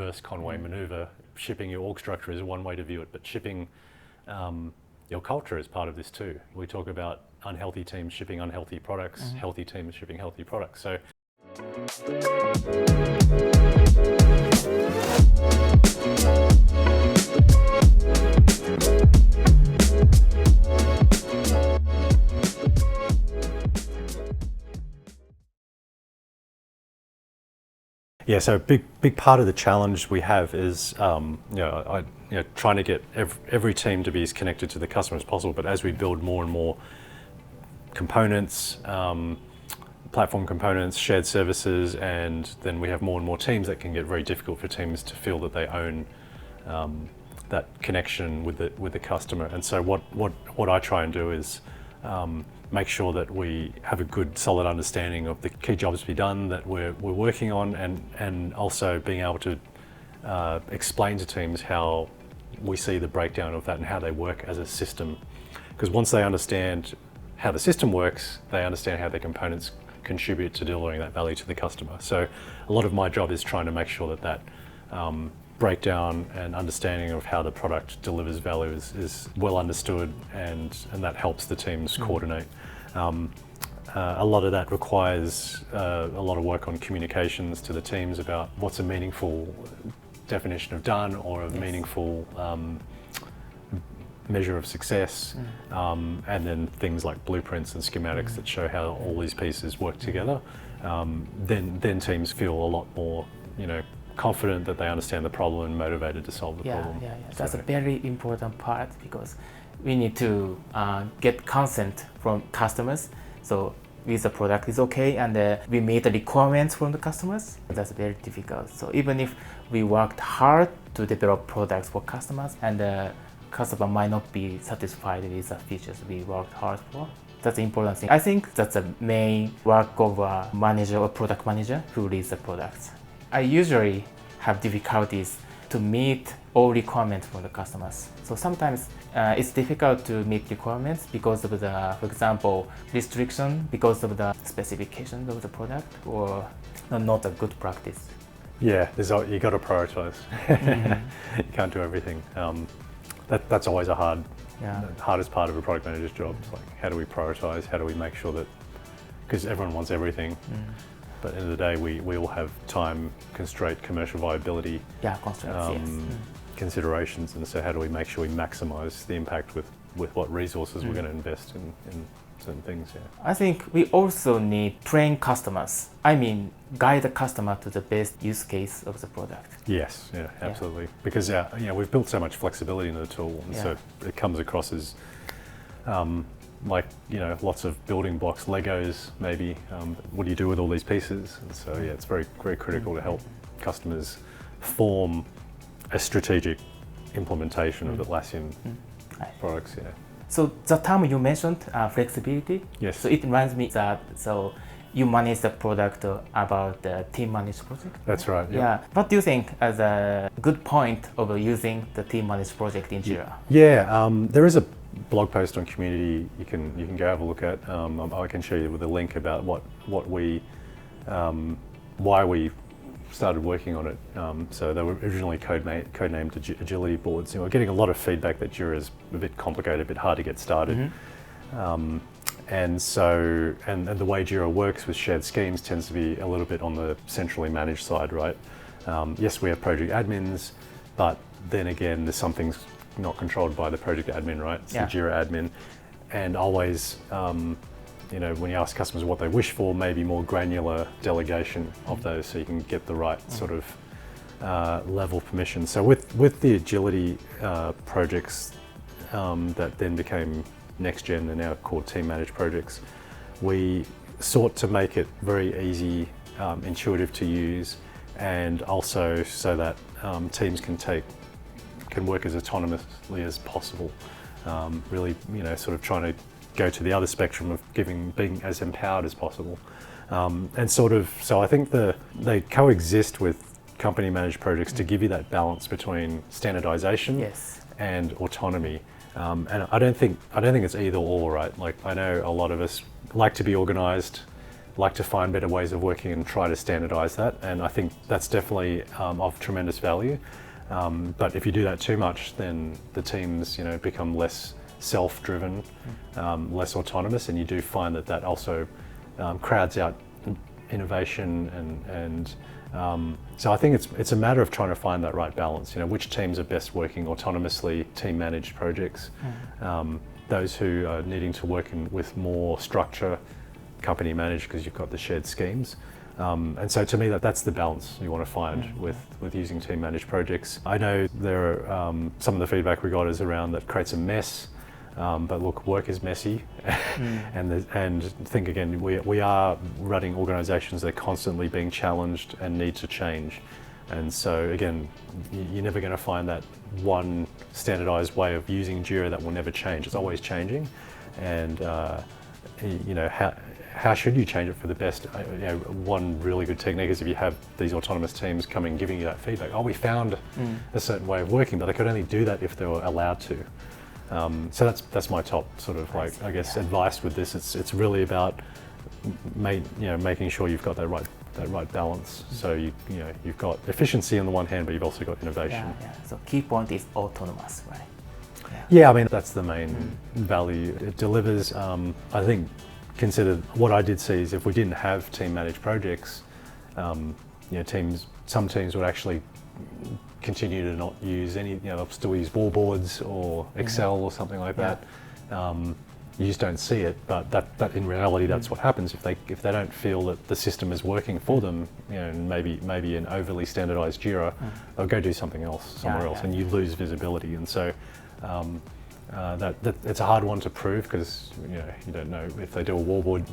reverse Conway maneuver. Shipping your org structure is one way to view it, but shipping your culture is part of this too. We talk about unhealthy teams shipping unhealthy products, healthy teams shipping healthy products. So. Yeah, so a big part of the challenge we have is trying to get every team to be as connected to the customer as possible. But as we build more and more components, platform components, shared services, and then we have more and more teams, that can get very difficult for teams to feel that they own that connection with the customer. And so what I try and do is make sure that we have a good solid understanding of the key jobs to be done that we're working on, and also being able to explain to teams how we see the breakdown of that and how they work as a system. Because once they understand how the system works, they understand how their components contribute to delivering that value to the customer. So a lot of my job is trying to make sure that breakdown and understanding of how the product delivers value is well understood, and that helps the teams coordinate. A lot of that requires a lot of work on communications to the teams about what's a meaningful definition of done, or a meaningful measure of success, and then things like blueprints and schematics that show how all these pieces work together. Then teams feel a lot more, confident that they understand the problem and motivated to solve the problem. That's a very important part, because we need to get consent from customers. So with the product is okay, and we meet the requirements from the customers. That's very difficult. So even if we worked hard to develop products for customers, and the customer might not be satisfied with the features we worked hard for, that's the important thing. I think that's the main work of a manager or product manager who leads the products. I usually have difficulties to meet all requirements from the customers. So sometimes it's difficult to meet requirements because of the, for example, restriction, because of the specifications of the product, or not a good practice. Yeah, you got to prioritize. You can't do everything. That's always the hardest part of a product manager's job. It's like, how do we prioritize? How do we make sure that, because everyone wants everything. But at the end of the day, we all have time constraint, commercial viability considerations, and so how do we make sure we maximize the impact with what resources we're going to invest in certain things? I think we also need train customers. I mean, guide the customer to the best use case of the product. Yes, absolutely. Because we've built so much flexibility into the tool, and so it comes across as lots of building blocks, Legos maybe. What do you do with all these pieces? And so it's very, very critical to help customers form a strategic implementation of Atlassian products. So the term you mentioned, flexibility. Yes. So it reminds me that you manage the product about the team managed project. That's right. Yeah. What do you think as a good point of using the team managed project in Jira? There is a blog post on community you can go have a look at. I can show you with a link about why we started working on it. So they were originally codenamed agility boards. We're getting a lot of feedback that Jira is a bit complicated, a bit hard to get started. And the way Jira works with shared schemes tends to be a little bit on the centrally managed side, right? Yes, we have project admins, but then again, there's some things not controlled by the project admin, right? It's the Jira admin. And always, when you ask customers what they wish for, maybe more granular delegation of those, so you can get the right sort of level of permission. So with the agility projects that then became next gen and now called team managed projects, we sought to make it very easy, intuitive to use, and also so that teams can work as autonomously as possible. Really, sort of trying to go to the other spectrum of being as empowered as possible. So I think they coexist with company managed projects to give you that balance between standardization and autonomy. And I don't think it's either or, right? Like, I know a lot of us like to be organized, like to find better ways of working and try to standardize that. And I think that's definitely of tremendous value. But if you do that too much, then the teams, become less self-driven, less autonomous, and you do find that also crowds out innovation and so I think it's a matter of trying to find that right balance. Which teams are best working autonomously, team-managed projects, those who are needing to work with more structure, company managed because you've got the shared schemes. And so to me that's the balance you want to find with using team-managed projects. I know there are some of the feedback we got is around that creates a mess. But look, work is messy, and think again, we are running organisations that are constantly being challenged and need to change, and so again, you're never going to find that one standardised way of using Jira that will never change. It's always changing, and how should you change it for the best? One really good technique is if you have these autonomous teams coming giving you that feedback. Oh, we found a certain way of working, but they could only do that if they were allowed to. So that's my top sort of I guess advice with this. It's really about making sure you've got that right balance. So you've got efficiency on the one hand, but you've also got innovation. So key point is autonomous, right? Yeah, I mean that's the main value it delivers. I think consider what I did see is if we didn't have team managed projects, some teams would actually continue to not use any, they'll still use wallboards or Excel or something like that. You just don't see it, but that in reality that's what happens if they don't feel that the system is working for them. Maybe an overly standardized Jira, they'll go do something else somewhere else, and you lose visibility. And so that it's a hard one to prove because you don't know if they do a wallboard.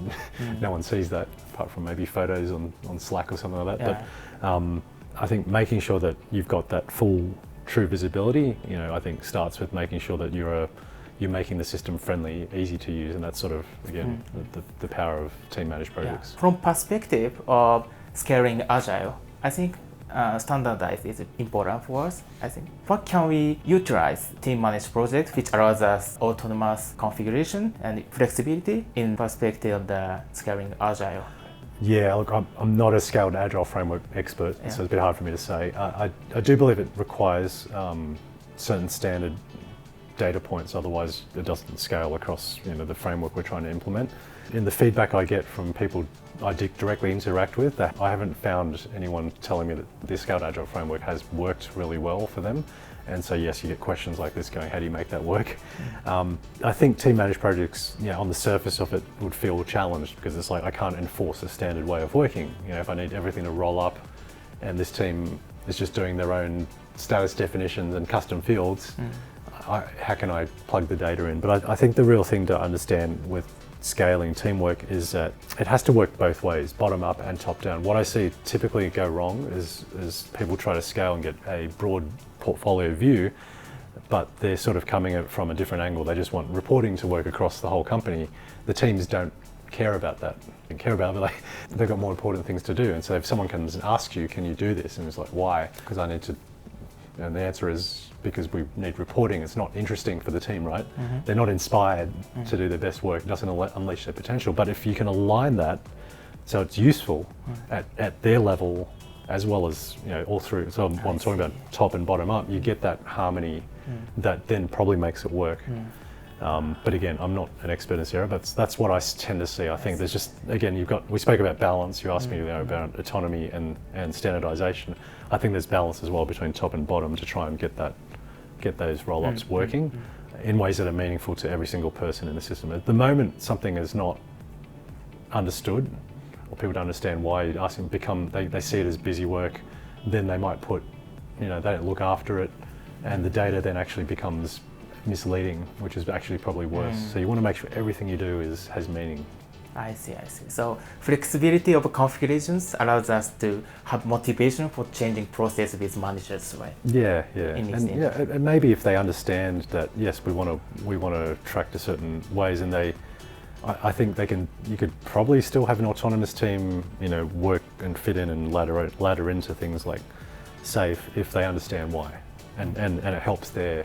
No one sees that apart from maybe photos on Slack or something like that. But I think making sure that you've got that full true visibility, I think starts with making sure that you're making the system friendly, easy to use, and that's sort of again the power of team managed projects. From perspective of scaling agile, I think standardize is important for us. I think what can we utilize team managed project which allows us autonomous configuration and flexibility in perspective of the scaling agile? Yeah, look, I'm not a scaled agile framework expert, so it's a bit hard for me to say. I do believe it requires certain standard data points, otherwise it doesn't scale across the framework we're trying to implement. In the feedback I get from people I directly interact with, I haven't found anyone telling me that this scaled agile framework has worked really well for them. And so yes, you get questions like this going, how do you make that work? I think team managed projects, on the surface of it would feel challenged because it's like I can't enforce a standard way of working. If I need everything to roll up and this team is just doing their own status definitions and custom fields, how can I plug the data in? But I think the real thing to understand with scaling teamwork is that it has to work both ways, bottom up and top down. What I see typically go wrong is people try to scale and get a broad portfolio view, but they're sort of coming at it from a different angle. They just want reporting to work across the whole company. The teams don't care about that. They care about it, they've got more important things to do. And so if someone comes and asks you, can you do this? And it's like, why? Because I need to, and the answer is because we need reporting. It's not interesting for the team, right? They're not inspired to do their best work. It doesn't unleash their potential. But if you can align that so it's useful at their level as well as all through. So what I'm talking about top and bottom up, you get that harmony that then probably makes it work. But again, I'm not an expert in this area, but that's what I tend to see. I think there's just, again, we spoke about balance. You asked me about autonomy and standardization. I think there's balance as well between top and bottom to try and get those roll-ups working in ways that are meaningful to every single person in the system. At the moment, something is not understood, or people don't understand why you're asking, they see it as busy work, then they might put, they don't look after it, and the data then actually becomes misleading, which is actually probably worse. So you want to make sure everything you do has meaning. I see. So flexibility of configurations allows us to have motivation for changing process with managers, right? Yeah. And maybe if they understand that, yes, we want to track to certain ways, and I think you could probably still have an autonomous team, work and fit in and ladder into things like SAFe if they understand why, and it helps their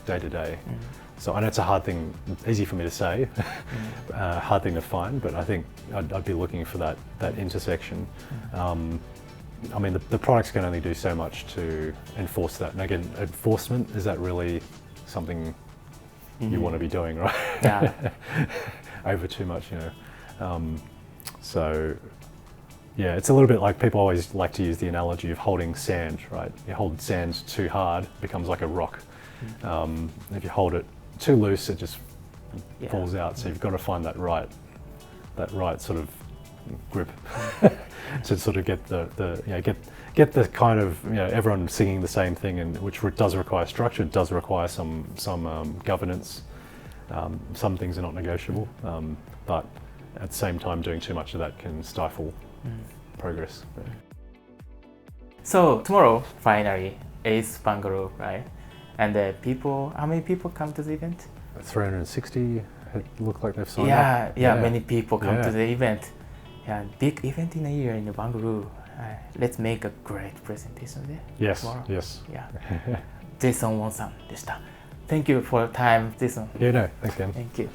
day to day. So I know it's a hard thing, easy for me to say, hard thing to find, but I think I'd be looking for that intersection. I mean, the products can only do so much to enforce that. And again, enforcement, is that really something you want to be doing, right? Yeah. Over too much, So, yeah, it's a little bit like people always like to use the analogy of holding sand, right? You hold sand too hard, it becomes like a rock. If you hold it too loose, it just falls out. So you've got to find that right sort of grip to sort of get get the kind of everyone singing the same thing, and which does require structure, does require some governance. Some things are not negotiable, but at the same time, doing too much of that can stifle progress. So tomorrow, finally, is Bangalore, right? And how many people come to the event? 360. It looked like they've signed up. Yeah, many people come to the event. Yeah, big event in a year in Bangalore. Let's make a great presentation there. Yes, tomorrow. yes. Yeah. Jason Wong さんでした。Thank you for your time, Jason. Yeah, no, thanks, Ken. Thank you.